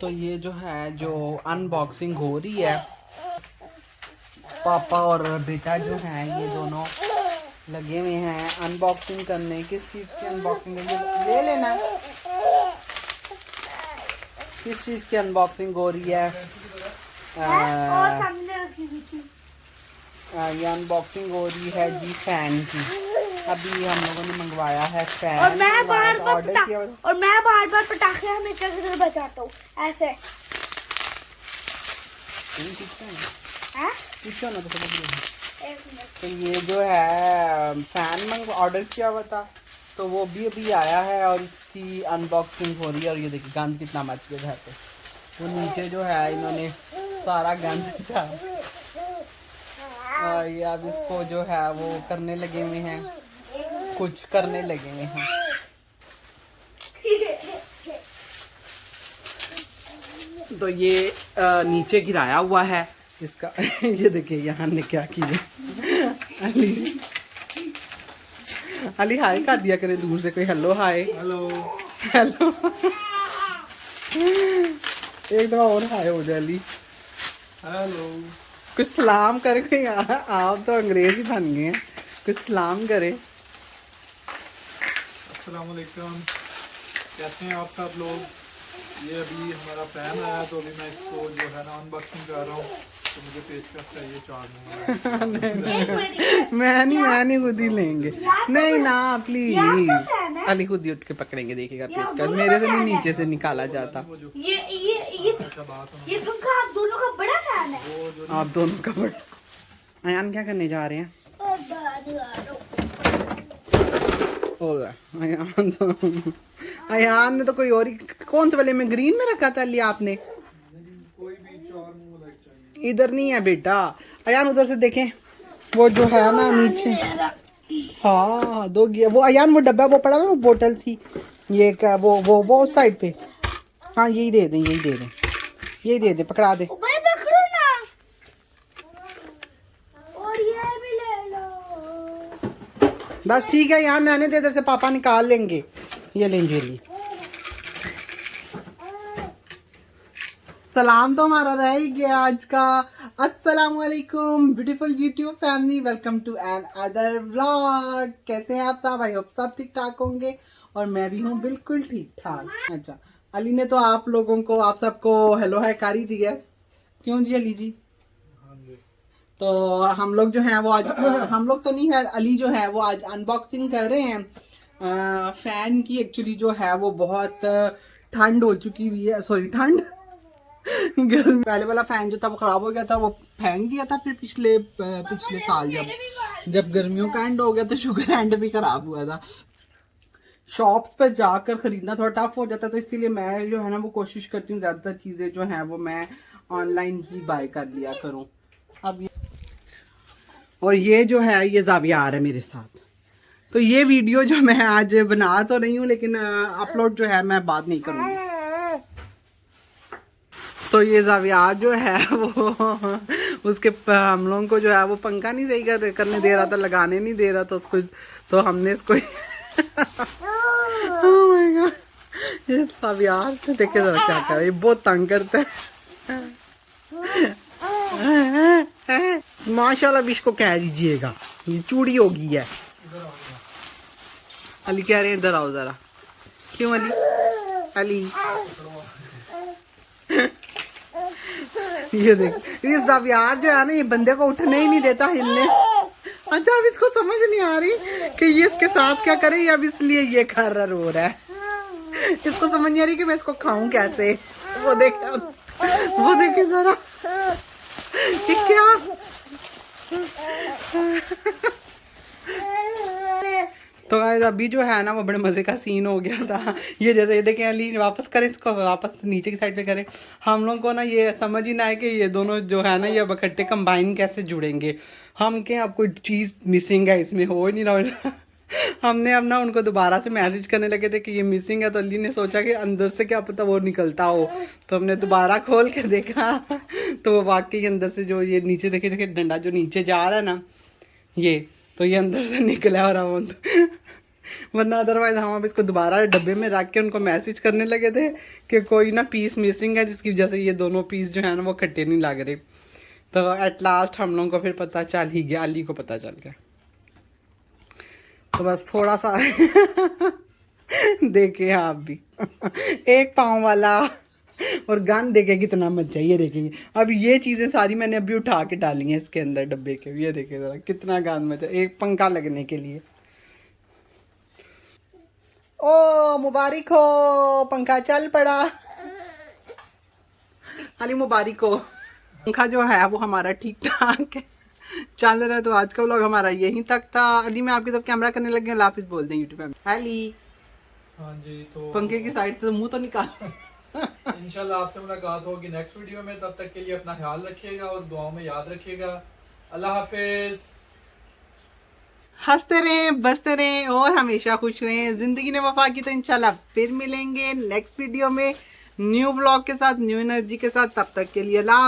तो ये जो है जो अनबॉक्सिंग हो रही है, पापा और बेटा जो हैं ये दोनों लगे हुए हैं अनबॉक्सिंग करने। किस चीज़ की अनबॉक्सिंग ले लेना, किस चीज़ की अनबॉक्सिंग हो रही है? ये अनबॉक्सिंग हो रही है जी फैन की। अभी हम लोगों ने मंगवाया है फैन और मैं बार बार पटाखे हमेशा की तरह बजाता हूँ ऐसे। तो ये जो है फैन ऑर्डर किया हुआ था, तो वो भी अभी आया है और इसकी अनबॉक्सिंग हो रही है। और ये देखिए गंद कितना मच गया घर पे। वो नीचे जो है इन्होंने सारा गंद था और ये अब इसको जो है वो करने लगे हुए हैं, कुछ करने लगे हुए हैं। तो ये नीचे गिराया हुआ है इसका। ये देखिए यहाँ ने क्या किया। अली हाय कर दिया करे दूर से कोई। Hello hi. Hello hello. एक दफा और हाय हो जाए अली। हेलो। कुछ सलाम करे कोई। आप तो अंग्रेज ही बन गए हैं, कुछ सलाम करे। अस्सलाम वालेकुम, कैसे हैं आप सब लोग? ये अभी हमारा फैन आया तो अभी मैं इसको जो है ना अनबॉक्सिंग कर रहा हूँ। तो मुझे पेचकस चाहिए 4 नंबर। मैं नहीं खुद ही लेंगे। नहीं ना प्लीज। अली खुद ही उठ के पकड़ेंगे, देखिएगा पेचकस मेरे से नहीं नीचे से निकाला जाता। ये पंखा आप दोनों का बड़ा फैन है। आप दोनों का बड़ा। अयान क्या करने जा रहे हैं? अयान ने तो कोई और ही, कौन से वाले में ग्रीन में रखा था लिया आपने? कोई भी 4 मुंह लाइक चाहिए। इधर नहीं है बेटा, अयान उधर से देखें, वो जो है ना नीचे। हाँ दो गया वो अयान, वो डब्बा वो पड़ा हुआ वो बोतल थी। ये क्या वो उस साइड पे। हाँ यही दे दें, यही दे दें, यही दे दे, पकड़ा दे। पकड़ो ना। और ये भी ले लो। बस ठीक है, यहाँ रहने दे, इधर से पापा निकाल लेंगे। ये लेंगे लिए। सलाम तो हमारा रह ही गया आज का। अस्सलाम वालेकुम beautiful YouTube family, welcome to another vlog. कैसे हैं आप सब? आई होप सब ठीक ठाक होंगे और मैं भी हूँ बिल्कुल ठीक ठाक। अच्छा, अली ने तो आप लोगों को, आप सबको हेलो हाय कर ही दिया। क्यों जी अली जी? तो हम लोग जो हैं वो आज हम लोग तो नहीं है, अली जो है वो आज अनबॉक्सिंग कर रहे हैं फैन की। एक्चुअली जो है वो बहुत ठंड हो चुकी हुई है, सॉरी ठंड पहले वाला फैन जो था वो खराब हो गया था, वो फेंक दिया था। फिर पिछले साल जब गर्मियों का एंड हो गया तो शुगर एंड भी खराब हुआ था। शॉप्स पर जाकर खरीदना थोड़ा टफ हो जाता, तो इसीलिए मैं जो है ना वो कोशिश करती हूँ ज़्यादातर चीज़ें जो हैं वो मैं ऑनलाइन ही बाय कर लिया करूँ। अब ये और ये जो है ये ज़ाविया आ रहा है मेरे साथ, तो ये वीडियो जो मैं आज बना तो रही हूँ लेकिन अपलोड जो है मैं बाद नहीं करूँगी। तो ये ज़ाविया जो है वो उसके हम लोगों को जो है वो पंखा नहीं सही करने दे रहा था, लगाने नहीं दे रहा था उसको। तो हमने इसको ओह माय गॉड, ये ज़ाविया देखे जरा क्या कर रहा है, ये बहुत तंग करता है। माशाल्लाह भी इसको कह दीजिएगा, ये चूड़ी होगी है। अली कह रहे हैं इधर आओ जरा। क्यों अली? अली ये देख, ये ज़ावियार जो है ना ये बंदे को उठने ही नहीं देता, हिलने। अच्छा अब इसको समझ नहीं आ रही कि ये इसके साथ क्या करे, अब इसलिए ये खर्रर हो रहा है। इसको समझ नहीं आ रही कि मैं इसको खाऊं कैसे। वो देखे जरा कि क्या। तो अभी जो है ना वो बड़े मज़े का सीन हो गया था। ये जैसे ये देखें अली वापस करें इसको, वापस नीचे की साइड पे करें। हम लोग को ना ये समझ ही ना है कि ये दोनों जो है ना ये अब इकट्ठे कंबाइन कैसे जुड़ेंगे। हम क्या अब कोई चीज़ मिसिंग है इसमें, हो ही नहीं रहा। हमने अब ना उनको दोबारा से मैसेज करने लगे थे कि ये मिसिंग है, तो अली ने सोचा कि अंदर से क्या पता वो निकलता हो। तो हमने दोबारा खोल के देखा तो वो वाकई अंदर से जो ये नीचे देखे डंडा जो नीचे जा रहा है ना ये, तो ये अंदर से निकला। और अब वरना अदरवाइज हम अब इसको दोबारा डब्बे में रख के उनको मैसेज करने लगे थे कि कोई ना पीस मिसिंग है, जिसकी वजह से ये दोनों पीस जो है ना वो खट्टे नहीं लग रहे। तो एट लास्ट हम लोगों को फिर पता चल ही गया, अली को पता चल गया। तो बस थोड़ा सा देखे आप भी एक पाँव वाला और गन देखे कितना मजा, ये देखेंगे। अब ये चीजें सारी मैंने अभी उठा के डाली हैं इसके अंदर डब्बे के, ये देखे जरा कितना गन मचा, एक पंखा लगने के लिए। ओ मुबारक हो, पंखा चल पड़ा। अली मुबारक हो। पंखा जो है वो हमारा ठीक ठाक है, चल रहा है। तो आज का व्लॉग हमारा यहीं तक था। अली मैं आपकी तरफ कैमरा करने लग गया, अल्लाह हाफिज़ बोल दें यूट्यूब पे। अली हाँ जी, तो पंखे की साइड से मुंह तो निकाल। इंशाल्लाह आपसे मुलाकात होगी नेक्स्ट वीडियो में। तब तक के लिए अपना ख्याल रखिएगा और दुआओं में याद रखिएगा। अल्लाह हाफिज। हंसते रहें, बसते रहें और हमेशा खुश रहें। जिंदगी ने वफा की। तो इंशाल्लाह फिर मिलेंगे नेक्स्ट वीडियो में न्यू व्लॉग के साथ, न्यू एनर्जी के साथ। तब तक के लिए अल्लाह।